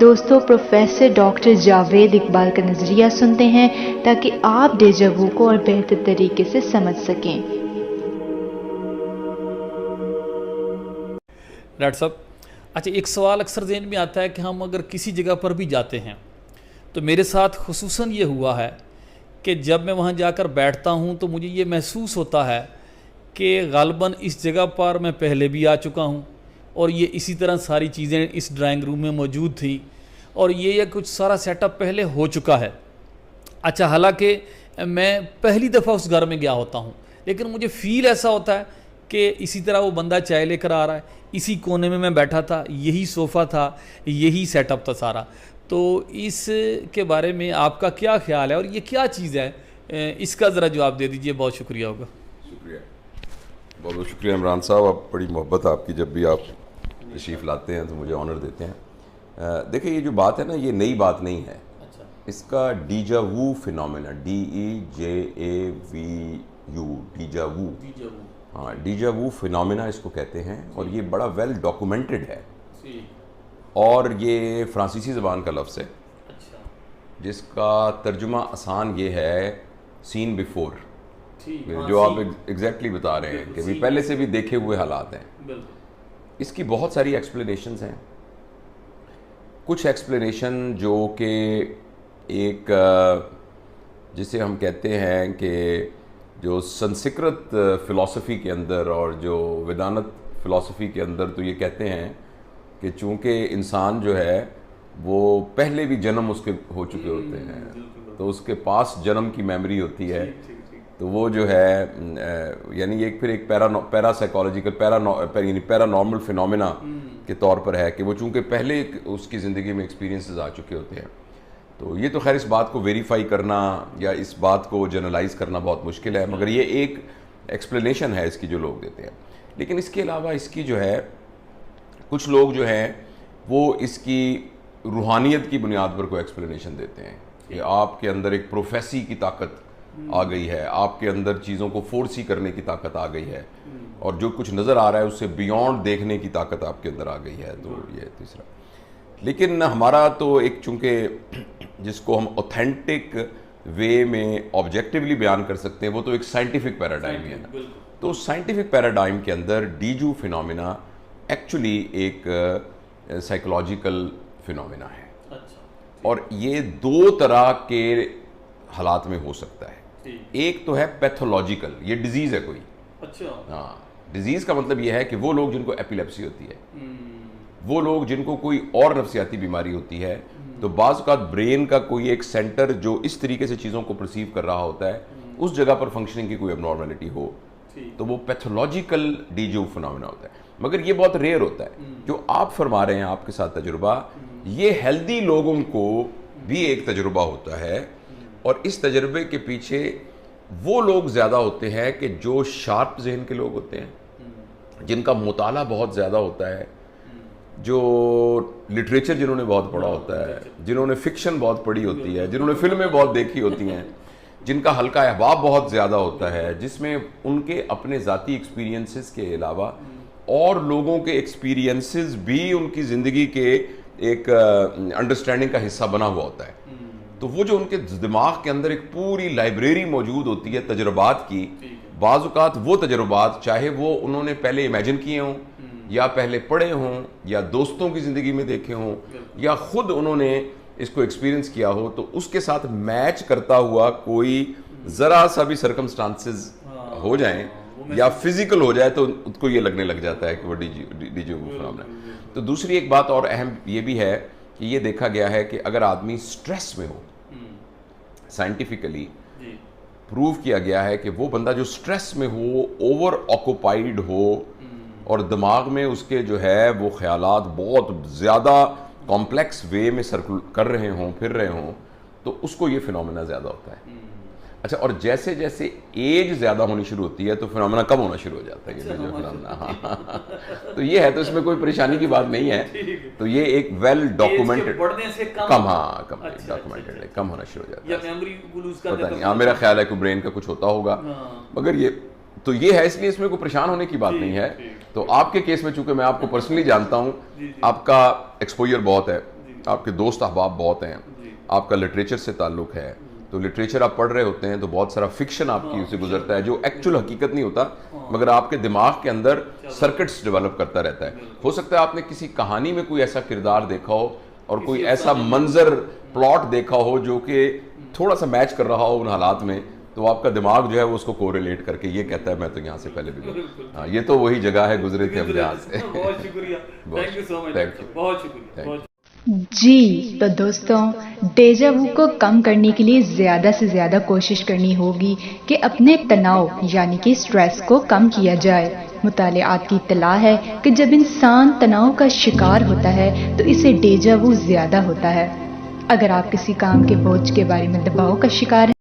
دوستوں professor doctor Javed Iqbal کا نظریہ سنتے ہیں تاکہ آپ ڈیجا وو کو اور بہتر طریقے سے سمجھ سکیں۔ ڈاکٹر صاحب، اچھا ایک سوال اکثر ذہن میں آتا ہے کہ ہم اگر کسی جگہ پر بھی جاتے ہیں تو میرے ساتھ خصوصاً یہ ہوا ہے کہ جب میں وہاں جا کر بیٹھتا ہوں تو مجھے یہ محسوس ہوتا ہے کہ غالباً اس جگہ پر میں پہلے بھی آ چکا ہوں اور یہ اسی طرح ساری چیزیں اس ڈرائنگ روم میں موجود تھیں اور یہ کچھ سارا سیٹ اپ پہلے ہو چکا ہے۔ اچھا حالانکہ میں پہلی دفعہ اس گھر میں گیا ہوتا ہوں، لیکن مجھے فیل ایسا ہوتا ہے کہ اسی طرح وہ بندہ چائے لے کر آ رہا ہے، اسی کونے میں بیٹھا تھا، یہی صوفہ تھا، یہی سیٹ اپ تھا سارا۔ تو اس کے بارے میں آپ کا کیا خیال ہے اور یہ کیا چیز ہے؟ اس کا ذرا جواب دے دیجئے، بہت شکریہ ہوگا۔ شکریہ، بہت بہت شکریہ عمران صاحب، آپ بڑی محبت آپ کی، جب بھی آپ تشریف لاتے ہیں تو مجھے آنر دیتے ہیں۔ دیکھیں یہ جو بات ہے نا، یہ نئی بات نہیں ہے، اس کا ڈیجا وو فینومینا، DEJAVU، ڈیجا وو، ہاں ڈیجا وو فینومینا اس کو کہتے ہیں، اور یہ بڑا ویل ڈاکومنٹڈ ہے، اور یہ فرانسیسی زبان کا لفظ ہے جس کا ترجمہ آسان یہ ہے سین بیفور، جو آپ ایگزیکٹلی بتا رہے ہیں کہ پہلے سے بھی دیکھے ہوئے حالات ہیں۔ اس کی بہت ساری ایکسپلینیشنز ہیں، کچھ ایکسپلینیشن جو کہ ایک جسے ہم کہتے ہیں کہ جو سنسکرت فلسفی کے اندر اور جو ویدانت فلسفی کے اندر تو یہ کہتے ہیں کہ چونکہ انسان جو ہے وہ پہلے بھی جنم اس کے ہو چکے ہوتے ہیں، تو اس کے پاس جنم کی میموری ہوتی ہے، تو وہ جو ہے یعنی ایک پھر ایک پیرا سائیکالوجیکل یعنی پیرا نارمل فینومینا کے طور پر ہے کہ وہ چونکہ پہلے اس کی زندگی میں ایکسپیرینسز آ چکے ہوتے ہیں۔ تو یہ تو خیر اس بات کو ویریفائی کرنا یا اس بات کو جنرلائز کرنا بہت مشکل ہے، مگر یہ ایک ایکسپلینیشن ہے اس کی جو لوگ دیتے ہیں۔ لیکن اس کے علاوہ اس کی جو ہے کچھ لوگ جو ہیں وہ اس کی روحانیت کی بنیاد پر کوئی ایکسپلینیشن دیتے ہیں کہ آپ کے اندر ایک پروفیسی کی طاقت آ گئی ہے، آپ کے اندر چیزوں کو فورسی کرنے کی طاقت آ گئی ہے، اور جو کچھ نظر آ رہا ہے اس سے بیونڈ دیکھنے کی طاقت آپ کے اندر آ گئی ہے۔ تو یہ تیسرا، لیکن ہمارا تو ایک چونکہ جس کو ہم اوتھینٹک وے میں آبجیکٹیولی بیان کر سکتے ہیں وہ تو ایک سائنٹیفک پیراڈائم ہی ہے نا، تو سائنٹیفک پیراڈائم کے اندر ڈیجو فینومینا ایکچولی ایک سائیکولوجیکل فینومینا ہے، اور یہ دو طرح کے حالات میں ہو سکتا ہے۔ ایک تو ہے پیتھولوجیکل، یہ ڈیزیز ہے کوئی، ہاں ڈیزیز کا مطلب یہ ہے کہ وہ لوگ جن کو ایپیلیپسی ہوتی ہے، وہ لوگ جن کو کوئی اور نفسیاتی بیماری ہوتی ہے، تو بعض اوقات برین کا کوئی ایک سینٹر جو اس طریقے سے چیزوں کو پرسیو کر رہا ہوتا ہے اس جگہ پر فنکشننگ کی کوئی اب نارملٹی ہو، تو وہ پیتھولوجیکل ڈیجو فینومینا ہوتا ہے۔ مگر یہ بہت ریئر ہوتا ہے، جو آپ فرما رہے ہیں آپ کے ساتھ تجربہ، یہ ہیلدی لوگوں کو بھی ایک تجربہ ہوتا ہے، اور اس تجربے کے پیچھے وہ لوگ زیادہ ہوتے ہیں کہ جو شارپ ذہن کے لوگ ہوتے ہیں، جن کا مطالعہ بہت زیادہ ہوتا ہے، جو لٹریچر جنہوں نے بہت پڑھا ہوتا ہے، جنہوں نے فکشن بہت پڑھی ہوتی ہے، جنہوں نے فلمیں بہت دیکھی ہوتی ہیں، جن کا حلقہ احباب بہت زیادہ ہوتا ہے، جس میں ان کے اپنے ذاتی ایکسپیرینسز کے علاوہ اور لوگوں کے ایکسپیرینسز بھی ان کی زندگی کے ایک انڈرسٹینڈنگ کا حصہ بنا ہوا ہوتا ہے، تو وہ جو ان کے دماغ کے اندر ایک پوری لائبریری موجود ہوتی ہے تجربات کی، بعض اوقات وہ تجربات چاہے وہ انہوں نے پہلے امیجن کیے ہوں یا پہلے پڑھے ہوں یا دوستوں کی زندگی میں دیکھے ہوں یا خود انہوں نے اس کو ایکسپیرینس کیا ہو، تو اس کے ساتھ میچ کرتا ہوا کوئی ذرا سا بھی سرکمسٹانسز ہو جائیں یا فزیکل ہو جائے تو اس کو یہ لگنے لگ جاتا ہے کہ وہ ڈیجو فینومینا ہے۔ تو دوسری ایک بات اور اہم یہ بھی ہے کہ یہ دیکھا گیا ہے کہ اگر آدمی سٹریس میں ہو، سائنٹیفکلی پروو کیا گیا ہے کہ وہ بندہ جو سٹریس میں ہو، اوور آکوپائیڈ ہو، اور دماغ میں اس کے جو ہے وہ خیالات بہت زیادہ کمپلیکس وے میں سرکل کر رہے ہوں، پھر رہے ہوں، تو اس کو یہ فینومینا زیادہ ہوتا ہے۔ اچھا، اور جیسے جیسے ایج زیادہ ہونی شروع ہوتی ہے تو فینومینا کم ہونا شروع ہو جاتا ہے، یہ جو فینومینا تو یہ ہے، تو اس میں کوئی پریشانی کی بات نہیں ہے، تو یہ ایک ویل ڈاکومنٹڈ کم، ہاں کم ڈاکومنٹڈ ہے، کم ہونا شروع ہو جاتا ہے، پتہ نہیں، ہاں میرا خیال ہے کہ برین کا کچھ ہوتا ہوگا، مگر یہ تو یہ ہے، اس لیے اس میں کوئی پریشان ہونے کی بات نہیں ہے۔ تو آپ کے کیس میں چونکہ میں آپ کو پرسنلی جانتا ہوں، آپ کا ایکسپوجر بہت ہے, آپ کے دوست احباب بہت ہیں, آپ کا لٹریچر سے تعلق ہے, تو لٹریچر آپ پڑھ رہے ہوتے ہیں تو بہت سارا فکشن آپ کی اسے گزرتا ہے جو ایکچول حقیقت نہیں ہوتا, مگر آپ کے دماغ کے اندر سرکٹس ڈیولپ کرتا رہتا ہے. ہو سکتا ہے آپ نے کسی کہانی میں کوئی ایسا کردار دیکھا ہو اور کوئی ایسا منظر پلاٹ دیکھا ہو جو کہ تھوڑا سا میچ کر رہا ہو ان حالات میں, تو آپ کا دماغ جو ہے وہ اس کو کوریلیٹ کر کے یہ کہتا ہے میں تو یہاں سے پہلے بھی گزرا. ہاں, یہ تو وہی جگہ ہے, گزرے تھے ہم جہاں سے. بہت شکریہ, تھینک یو سو مچ, بہت شکریہ. جی تو دوستوں, ڈیجا وو کو کم کرنے کے لیے زیادہ سے زیادہ کوشش کرنی ہوگی کہ اپنے تناؤ یعنی کہ سٹریس کو کم کیا جائے. مطالعات کی اطلاع ہے کہ جب انسان تناؤ کا شکار ہوتا ہے تو اسے ڈیجا وو زیادہ ہوتا ہے. اگر آپ کسی کام کے بوجھ کے بارے میں دباؤ کا شکار ہیں